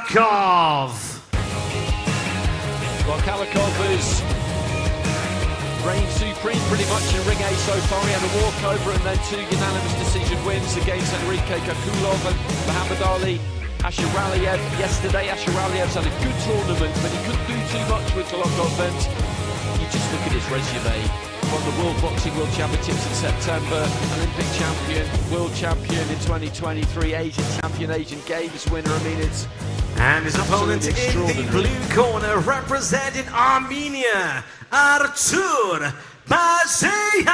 KHALOKOV. Well, KHALOKOV has reigned supreme pretty much in Ring A so far. He had a walkover and then 2 unanimous decision wins against Enrique KHALOKOV and Muhammad Ali Asharaliev yesterday. Asharaliev's had a good tournament, but he couldn't do too much with KHALOKOV, and you just look at his resume. Won the World Boxing World Championships in September, Olympic champion, world champion in 2023, Asian champion, Asian Games winner. I mean, it's and his opponent in the blue corner, representing Armenia, Artur BAZEYAN.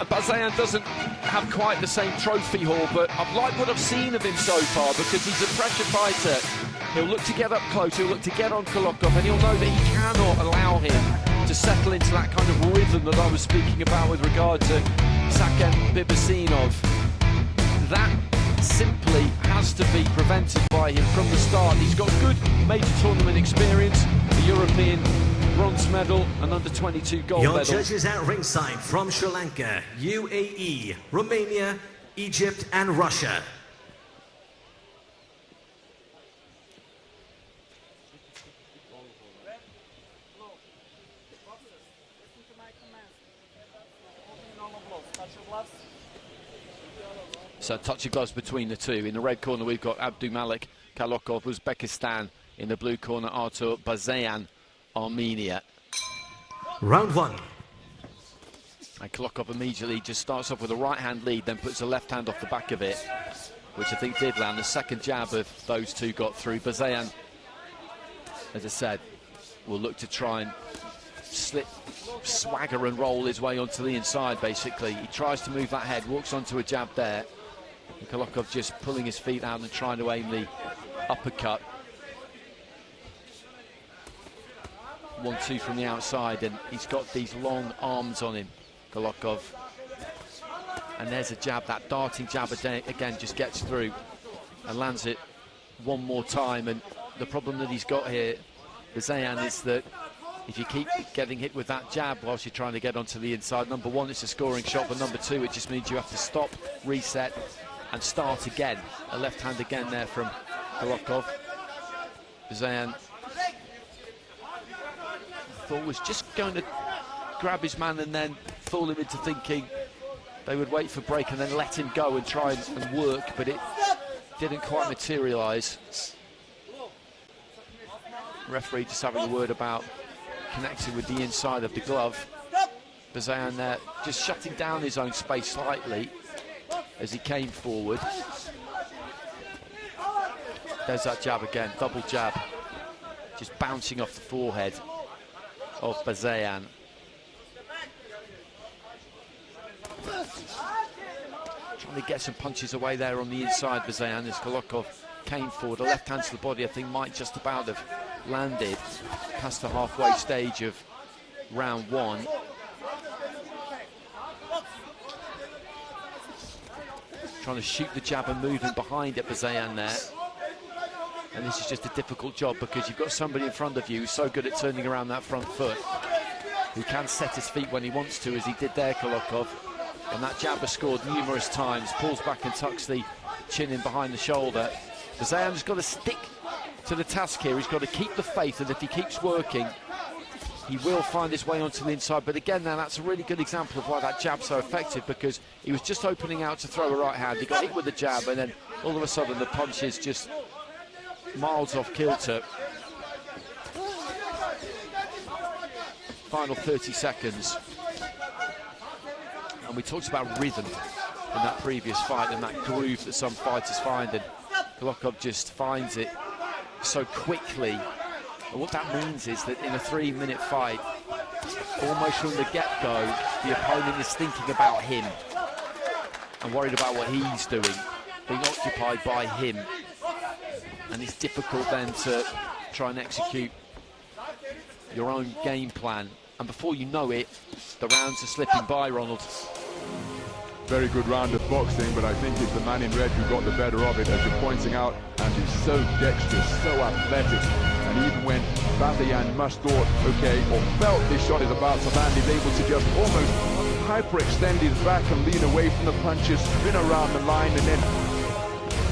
BAZEYAN doesn't have quite the same trophy haul, but I've liked what I've seen of him so far because he's a pressure fighter. He'll look to get up close, he'll look to get on KHALOKOV, and he'll know that he cannot allow him to settle into that kind of rhythm that I was speaking about with regard to Saken Bibasinov. That simply has to be prevented by him from the start. He's got good major tournament experience, a European bronze medal, and under-22 gold medal. Your judges at ringside from Sri Lanka, UAE, Romania, Egypt and Russia. So touch of gloves between the two. In the red corner we've got Abdumalik, KHALOKOV, Uzbekistan. In the blue corner, Artur BAZEYAN, Armenia. Round one. And KHALOKOV immediately just starts off with a right hand lead, then puts a left hand off the back of it, which I think did land. The second jab of those two got through. BAZEYAN, as I said, will look to try and swagger and roll his way onto the inside, basically. He tries to move that head, walks onto a jab there. And KHALOKOV just pulling his feet out and trying to aim the uppercut. 1-2 from the outside, and he's got these long arms on him, KHALOKOV. And there's a jab, that darting jab again just gets through and lands it one more time. And the problem that he's got here, BAZEYAN, is that if you keep getting hit with that jab whilst you're trying to get onto the inside, number one, it's a scoring shot, but number two, it just means you have to stop, reset, and start again. A left hand again there from KHALOKOV. BAZEYAN thought was just going to grab his man and then fool him into thinking they would wait for break and then let him go and try and work, but it didn't quite materialise. Referee just having a word about connecting with the inside of the glove. BAZEYAN there just shutting down his own space slightly as he came forward. There's that jab again, double jab, just bouncing off the forehead of BAZEYAN. Trying to get some punches away there on the inside, BAZEYAN, as KHALOKOV came forward. A left hand to the body, I think, might just about have landed past the halfway stage of round one. Trying to shoot the jab and moving behind it, BAZEYAN there. And this is just a difficult job because you've got somebody in front of you who's so good at turning around that front foot, who can set his feet when he wants to, as he did there, KHALOKOV. And that jab has scored numerous times, pulls back and tucks the chin in behind the shoulder. BAZEYAN's got to stick to the task here. He's got to keep the faith, and if he keeps working, he will find his way onto the inside. But again, now that's a really good example of why that jab's so effective, because he was just opening out to throw a right hand. He got hit with the jab, and then all of a sudden the punch is just miles off kilter. Final 30 seconds. And we talked about rhythm in that previous fight and that groove that some fighters find, and KHALOKOV just finds it so quickly. And what that means is that in a 3-minute fight, almost from the get-go, the opponent is thinking about him and worried about what he's doing, being occupied by him. And it's difficult then to try and execute your own game plan. And before you know it, the rounds are slipping by, Ronald. Very good round of boxing, but I think it's the man in red who got the better of it, as you're pointing out, and he's so dexterous, so athletic. And even when BAZEYAN must thought, okay, or felt this shot is about to land, he's able to just almost hyperextend his back and lean away from the punches, spin around the line, and then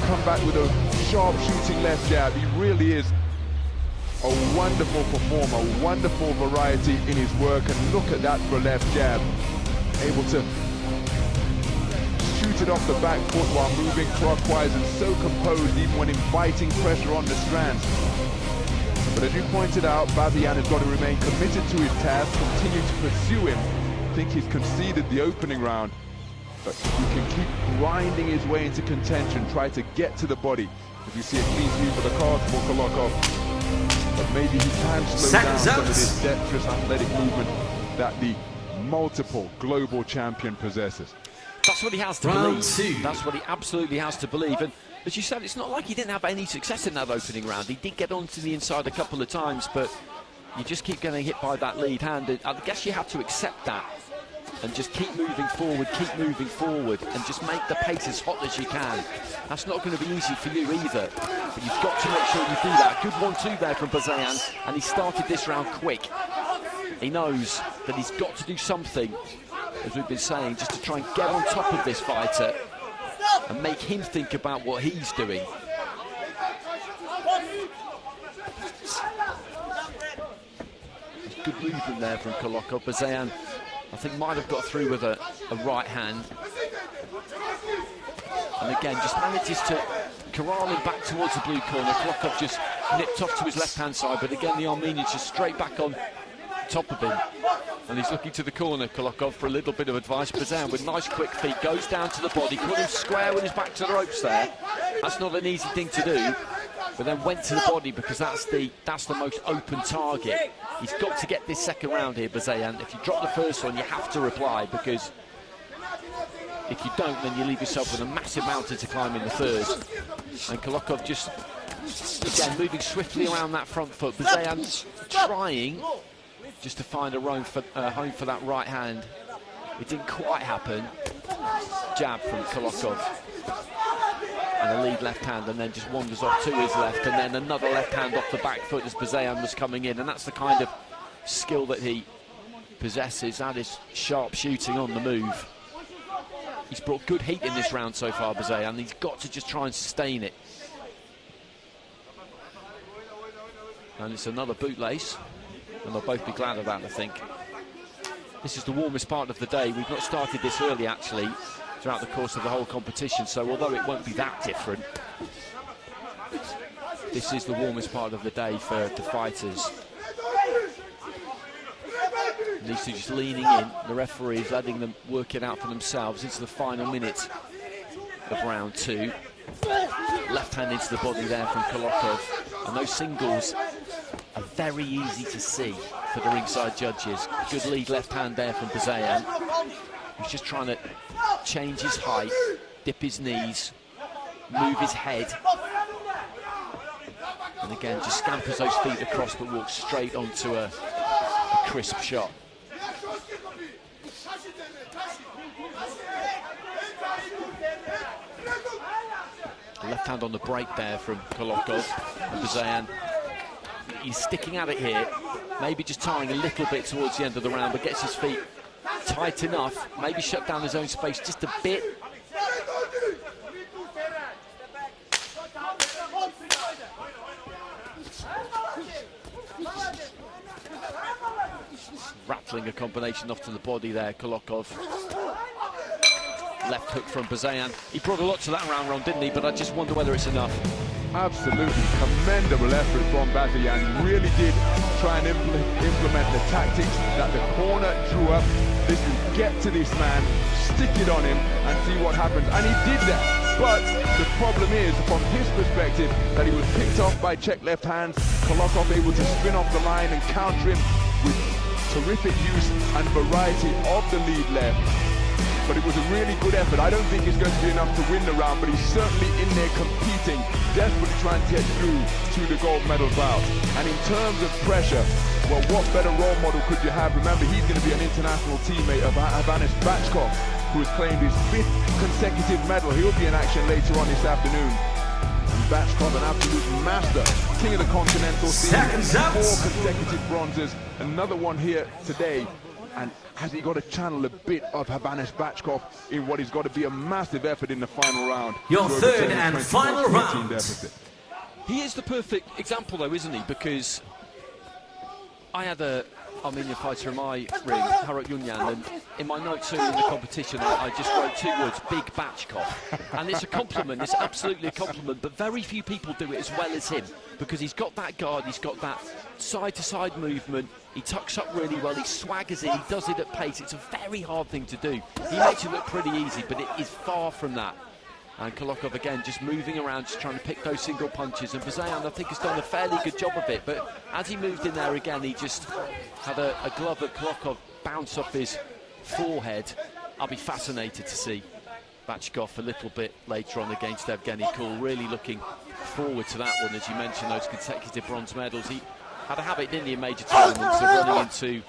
come back with a sharp shooting left jab. He really is a wonderful performer, wonderful variety in his work, and look at that for a left jab. Able to shoot it off the back foot while moving clockwise, and so composed even when inviting pressure on the strands. But as you pointed out, BAZEYAN has got to remain committed to his task, continue to pursue him. I think he's conceded the opening round, but he can keep grinding his way into contention, try to get to the body. As you see a clean sweep for the cards for KHALOKOV. But maybe he can slow down some of this dexterous athletic movement that the multiple global champion possesses. That's what he has to believe. That's what he absolutely has to believe. And as you said, it's not like he didn't have any success in that opening round. He did get onto the inside a couple of times, but you just keep getting hit by that lead hand. And I guess you have to accept that and just keep moving forward, and just make the pace as hot as you can. That's not going to be easy for you either, but you've got to make sure you do that. Good 1-2 there from BAZEYAN, and he started this round quick. He knows that he's got to do something, as we've been saying, just to try and get on top of this fighter and make him think about what he's doing. Good movement there from KHALOKOV. BAZEYAN, I think, might have got through with a right hand. And again, just manages to corral him back towards the blue corner. KHALOKOV just nipped off to his left-hand side, but again, the Armenian's just straight back on top of him. And he's looking to the corner, KHALOKOV, for a little bit of advice. BAZEYAN with nice quick feet, goes down to the body, caught him square with his back to the ropes there. That's not an easy thing to do, but then went to the body because that's the most open target. He's got to get this second round here, BAZEYAN. If you drop the first one, you have to reply, because if you don't, then you leave yourself with a massive mountain to climb in the third. And KHALOKOV just, again, moving swiftly around that front foot. BAZEYAN trying just to find a home for that right hand. It didn't quite happen. Jab from KHALOKOV. And a lead left hand, and then just wanders off to his left, and then another left hand off the back foot as BAZEYAN was coming in. And that's the kind of skill that he possesses. That is sharp shooting on the move. He's brought good heat in this round so far, BAZEYAN. He's got to just try and sustain it. And it's another bootlace, and they'll both be glad of that, I think. This is the warmest part of the day. We've not started this early, actually, throughout the course of the whole competition, so although it won't be that different, this is the warmest part of the day for the fighters. These two just leaning in. The referee is letting them work it out for themselves into the final minute of round 2. Left hand into the body there from KHALOKOV, and those singles are very easy to see for the ringside judges. Good lead left hand there from BAZEYAN. He's just trying to change his height, dip his knees, move his head, and again just scampers those feet across but walks straight onto a crisp shot. Left hand on the break there from KHALOKOV. And BAZEYAN, he's sticking at it here, maybe just tiring a little bit towards the end of the round, but gets his feet tight enough, maybe shut down his own space just a bit. Rattling a combination off to the body there, KHALOKOV. Left hook from BAZEYAN. He brought a lot to that round, Ron, didn't he? But I just wonder whether it's enough. Absolutely commendable effort from BAZEYAN. Really did try and implement the tactics that the corner drew up. Listen, get to this man, stick it on him, and see what happens. And he did that. But the problem is, from his perspective, that he was picked off by check left hands. KHALOKOV able to spin off the line and counter him with terrific use and variety of the lead left. But it was a really good effort. I don't think it's going to be enough to win the round, but he's certainly in there competing, desperately trying to get through to the gold medal bout. And in terms of pressure, well, what better role model could you have? Remember, he's going to be an international teammate of Avanis Bachkov, who has claimed his 5th consecutive medal. He'll be in action later on this afternoon. And Bachkov, an absolute master, king of the continental scene, 4 consecutive bronzes, another one here today. And has he got to channel a bit of Habanesh Bachkov in what has got to be a massive effort in the final round? Your third and final round. Deficit. He is the perfect example, though, isn't he? Because I had a Armenian fighter in my ring, Harok Yunyan, and in my notes earlier in the competition, I just wrote 2 words: Big Bachkov. And it's a compliment, it's absolutely a compliment, but very few people do it as well as him, because he's got that guard, he's got that side-to-side movement, he tucks up really well, he swaggers it, he does it at pace. It's a very hard thing to do. He makes it look pretty easy, but it is far from that. And KHALOKOV again just moving around, just trying to pick those single punches, and BAZEYAN I think has done a fairly good job of it, but as he moved in there again, he just had a glove at KHALOKOV bounce off his forehead. I'll be fascinated to see Bachkov a little bit later on against Evgeny Kool. Really looking forward to that one. As you mentioned, those consecutive bronze medals. He had a habit, didn't he, in major tournaments of running into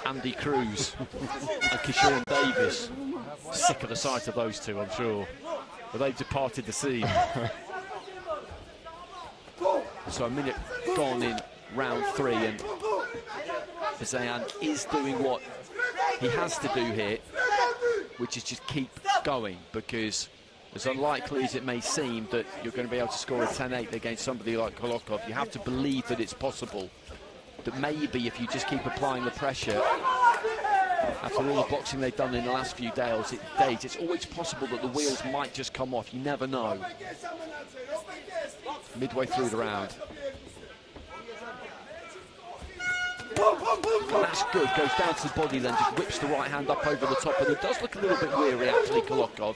Andy Cruz and Kishore Davis. Sick of the sight of those two, I'm sure. But they've departed the scene. So a minute gone in round 3, and BAZEYAN is doing what he has to do here, which is just keep going, because as unlikely as it may seem that you're going to be able to score a 10-8 against somebody like KHALOKOV, you have to believe that it's possible, that maybe if you just keep applying the pressure, after all the boxing they've done in the last few days, it's always possible that the wheels might just come off. You never know. Midway through the round. That's good, goes down to the body then, just whips the right hand up over the top, and he does look a little bit weary actually, KHALOKOV,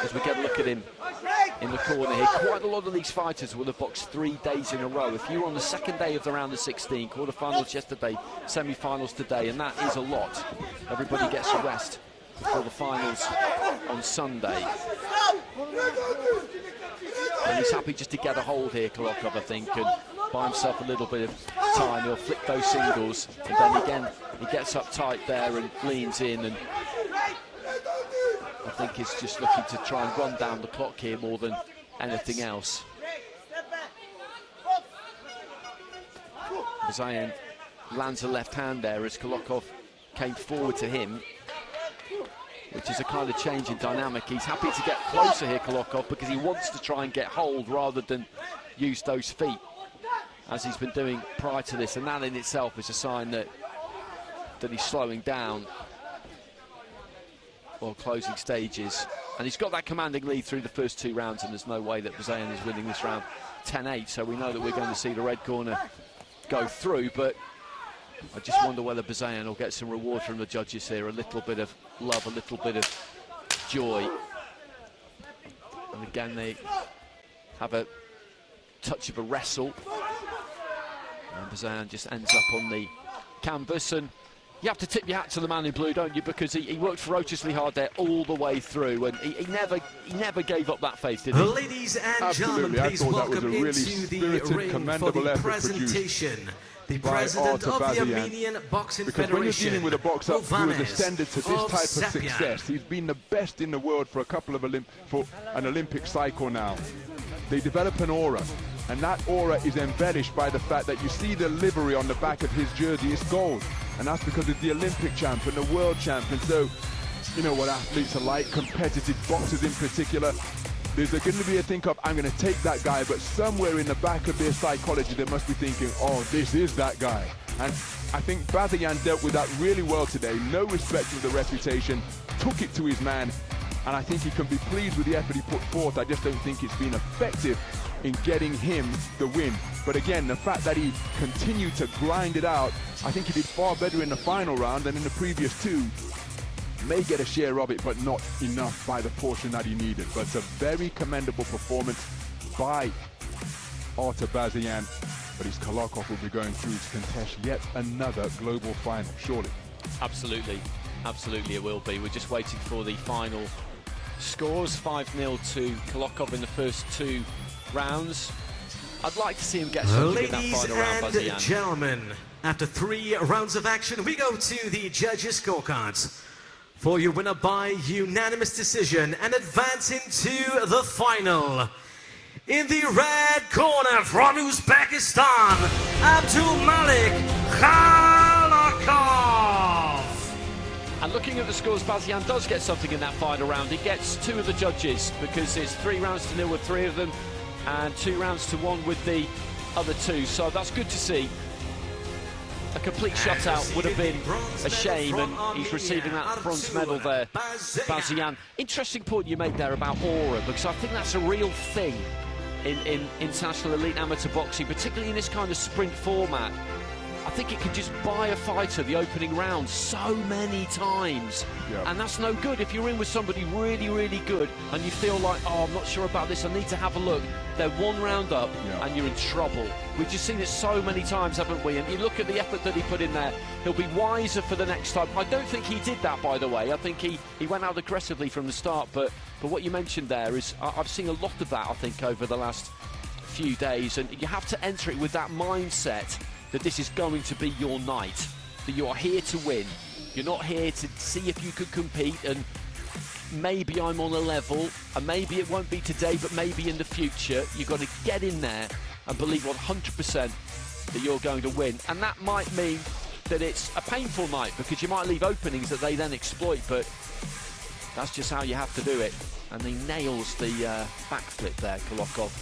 as we get a look at him in the corner here. Quite a lot of these fighters will have boxed 3 days in a row. If you were on the second day of the round of 16, quarterfinals yesterday, semi-finals today, and that is a lot. Everybody gets a rest for the finals on Sunday. And he's happy just to get a hold here, KHALOKOV, I think, and buy himself a little bit of time. He'll flick those singles, and then again he gets up tight there and leans in, and I think he's just looking to try and run down the clock here more than anything else. BAZEYAN lands a left hand there as KHALOKOV came forward to him, which is a kind of change in dynamic. He's happy to get closer here, KHALOKOV, because he wants to try and get hold rather than use those feet, as he's been doing prior to this, and that in itself is a sign that he's slowing down or closing stages. And he's got that commanding lead through the first 2 rounds, and there's no way that BAZEYAN is winning this round 10-8, so we know that we're going to see the red corner go through, but I just wonder whether BAZEYAN will get some reward from the judges here, a little bit of love, a little bit of joy. And again, they have a touch of a wrestle, and BAZEYAN just ends up on the canvas. And you have to tip your hat to the man in blue, don't you, because he worked ferociously hard there all the way through, and he never gave up that faith, did he? Ladies and gentlemen, please welcome really into the ring for the presentation the president of the Armenian Boxing because Federation. When you're dealing with a boxer who has ascended to this type of success, he's been the best in the world for a couple of an Olympic cycle now. They develop an aura, and that aura is embellished by the fact that you see the livery on the back of his jersey is gold, and that's because it's the Olympic champion, the world champion. So you know what athletes are like, competitive boxers in particular. There's going to be a think of, I'm going to take that guy, but somewhere in the back of their psychology they must be thinking, oh, this is that guy. And I think BAZEYAN dealt with that really well today. No respect for the reputation, took it to his man, and I think he can be pleased with the effort he put forth. I just don't think it's been effective in getting him the win. But again, the fact that he continued to grind it out, I think he did far better in the final round than in the previous 2. May get a share of it, but not enough by the portion that he needed. But it's a very commendable performance by Artur BAZEYAN. But his KHALOKOV will be going through to contest yet another global final, surely. Absolutely, absolutely it will be. We're just waiting for the final scores. 5-0 to KHALOKOV in the first 2 rounds. I'd like to see him get something in that final round, BAZEYAN. Ladies and gentlemen, after 3 rounds of action, we go to the judges' scorecards. For your winner by unanimous decision and advancing to the final. In the red corner from Uzbekistan, Abdumalik KHALOKOV. And looking at the scores, BAZEYAN does get something in that final round. He gets 2 of the judges, because it's 3 rounds to 0 with 3 of them and 2 rounds to 1 with the other 2. So that's good to see. A complete shutout would have been a shame, and he's receiving that bronze medal there, BAZEYAN. Interesting point you made there about aura, because I think that's a real thing in international elite amateur boxing, particularly in this kind of sprint format. I think it can just buy a fighter the opening round so many times. Yep. And that's no good. If you're in with somebody really, really good and you feel like, oh, I'm not sure about this, I need to have a look, they're 1 round up, yep, and you're in trouble. We've just seen it so many times, haven't we? And you look at the effort that he put in there, he'll be wiser for the next time. I don't think he did that, by the way. I think he went out aggressively from the start, but what you mentioned there is, I've seen a lot of that, I think, over the last few days, and you have to enter it with that mindset that this is going to be your night, that you are here to win. You're not here to see if you could compete and maybe I'm on a level, and maybe it won't be today, but maybe in the future. You've got to get in there and believe 100% that you're going to win. And that might mean that it's a painful night, because you might leave openings that they then exploit, but that's just how you have to do it. And he nails the backflip there, KHALOKOV.